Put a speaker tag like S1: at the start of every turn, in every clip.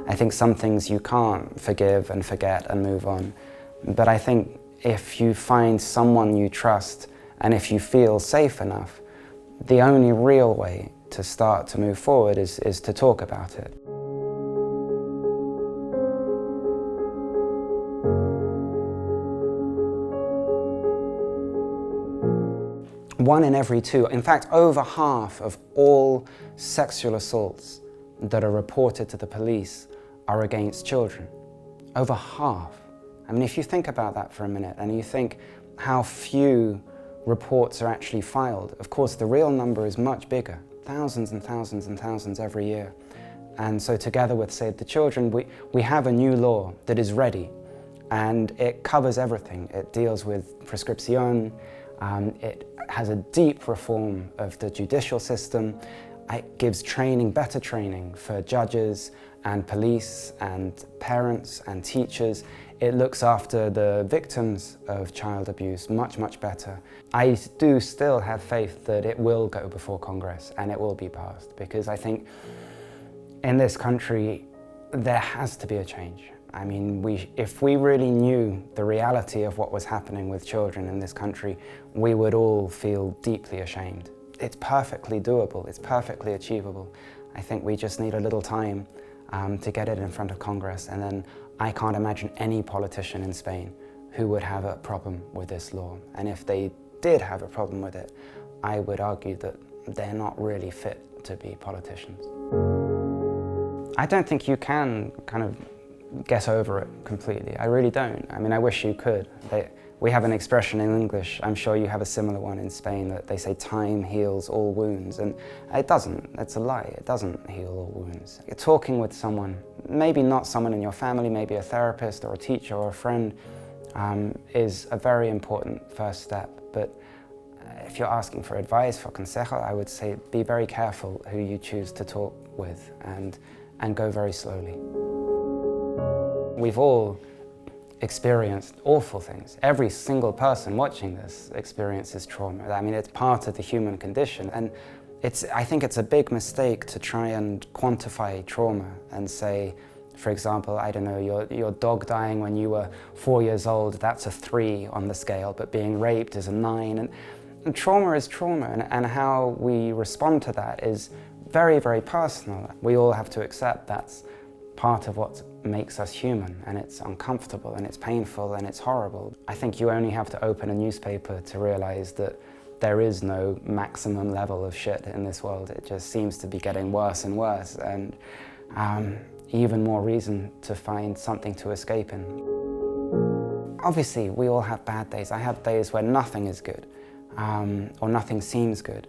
S1: I think some things you can't forgive and forget and move on. But I think if you find someone you trust and if you feel safe enough, the only real way to start to move forward is to talk about it. One in every two, in fact, over half of all sexual assaults that are reported to the police are against children. Over half. I mean, if you think about that for a minute and you think how few reports are actually filed, of course the real number is much bigger, thousands and thousands and thousands every year. And so together with Save the Children, we have a new law that is ready, and it covers everything. It deals with prescripción, it has a deep reform of the judicial system. It gives training, better training for judges and police and parents and teachers. It looks after the victims of child abuse much, much better. I do still have faith that it will go before Congress and it will be passed, because I think in this country there has to be a change. I mean, if we really knew the reality of what was happening with children in this country, we would all feel deeply ashamed. It's perfectly doable, it's perfectly achievable. I think we just need a little time to get it in front of Congress, and then I can't imagine any politician in Spain who would have a problem with this law. And if they did have a problem with it, I would argue that they're not really fit to be politicians. I don't think you can kind of get over it completely. I really don't. I mean, I wish you could. We have an expression in English, I'm sure you have a similar one in Spain, that they say time heals all wounds, and it doesn't. It's a lie. It doesn't heal all wounds. You're talking with someone, maybe not someone in your family, maybe a therapist or a teacher or a friend, is a very important first step. But if you're asking for advice, for consejo, I would say be very careful who you choose to talk with, and go very slowly. We've all experienced awful things. Every single person watching this experiences trauma. I mean, it's part of the human condition, and I think it's a big mistake to try and quantify trauma and say, for example, I don't know, your dog dying when you were 4 years old, that's a 3 on the scale, but being raped is a 9. And trauma is trauma, and how we respond to that is very, very personal. We all have to accept that's part of what makes us human, and it's uncomfortable and it's painful and it's horrible. I think you only have to open a newspaper to realize that there is no maximum level of shit in this world. It just seems to be getting worse and worse, and even more reason to find something to escape in. Obviously, we all have bad days. I have days where nothing is good, or nothing seems good.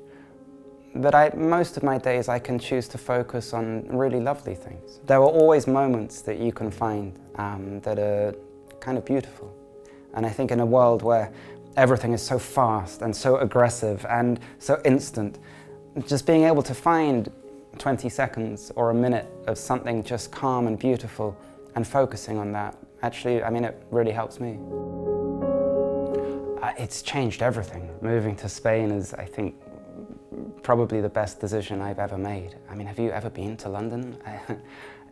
S1: But most of my days I can choose to focus on really lovely things. There are always moments that you can find that are kind of beautiful. And I think in a world where everything is so fast and so aggressive and so instant, just being able to find 20 seconds or a minute of something just calm and beautiful and focusing on that, actually, I mean, it really helps me. It's changed everything. Moving to Spain is, I think, probably the best decision I've ever made. I mean, have you ever been to London?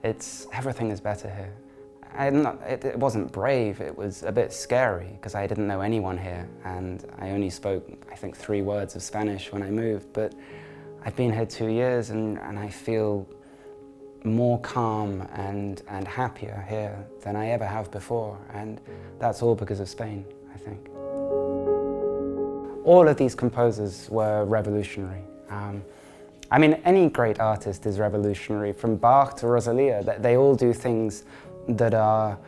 S1: Everything is better here. It wasn't brave, it was a bit scary because I didn't know anyone here, and I only spoke, I think, 3 words of Spanish when I moved, but I've been here 2 years and I feel more calm and happier here than I ever have before, and that's all because of Spain, I think. All of these composers were revolutionary. I mean, any great artist is revolutionary, from Bach to Rosalia. They all do things that are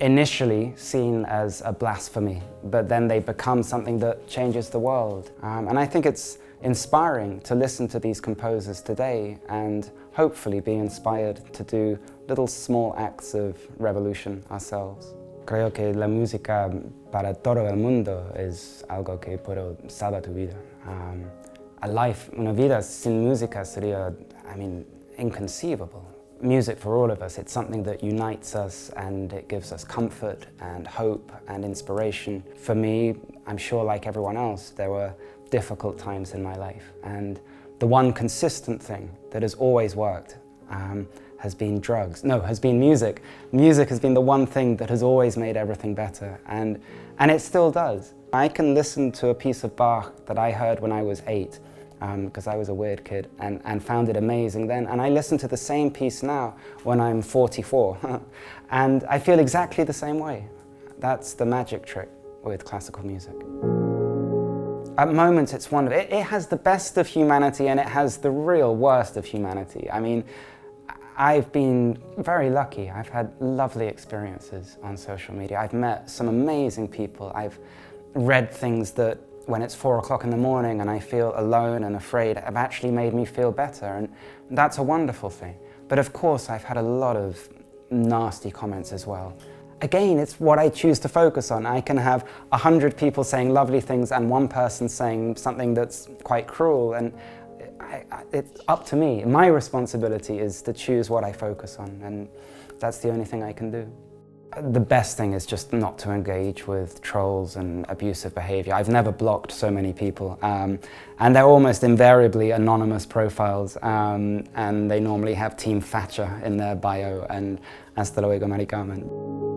S1: initially seen as a blasphemy, but then they become something that changes the world. And I think it's inspiring to listen to these composers today and hopefully be inspired to do little small acts of revolution ourselves. Creo que la música para todo el mundo es algo que puede salvar tu vida. Una vida sin música sería, I mean, inconceivable. Music for all of us, it's something that unites us and it gives us comfort and hope and inspiration. For me, I'm sure like everyone else, there were difficult times in my life, and the one consistent thing that has always worked has been drugs. No, has been music. Music has been the one thing that has always made everything better, and it still does. I can listen to a piece of Bach that I heard when I was 8, because I was a weird kid, and found it amazing then, and I listen to the same piece now when I'm 44, and I feel exactly the same way. That's the magic trick with classical music. At moments it's wonderful. It has the best of humanity and it has the real worst of humanity. I mean, I've been very lucky. I've had lovely experiences on social media. I've met some amazing people. I've read things that when it's 4 o'clock in the morning and I feel alone and afraid have actually made me feel better, and that's a wonderful thing. But of course I've had a lot of nasty comments as well. Again, it's what I choose to focus on. I can have 100 people saying lovely things and one person saying something that's quite cruel, and it's up to me. My responsibility is to choose what I focus on, and that's the only thing I can do. The best thing is just not to engage with trolls and abusive behavior. I've never blocked so many people, and they're almost invariably anonymous profiles, and they normally have Team Thatcher in their bio and Hasta luego, Mari Carmen.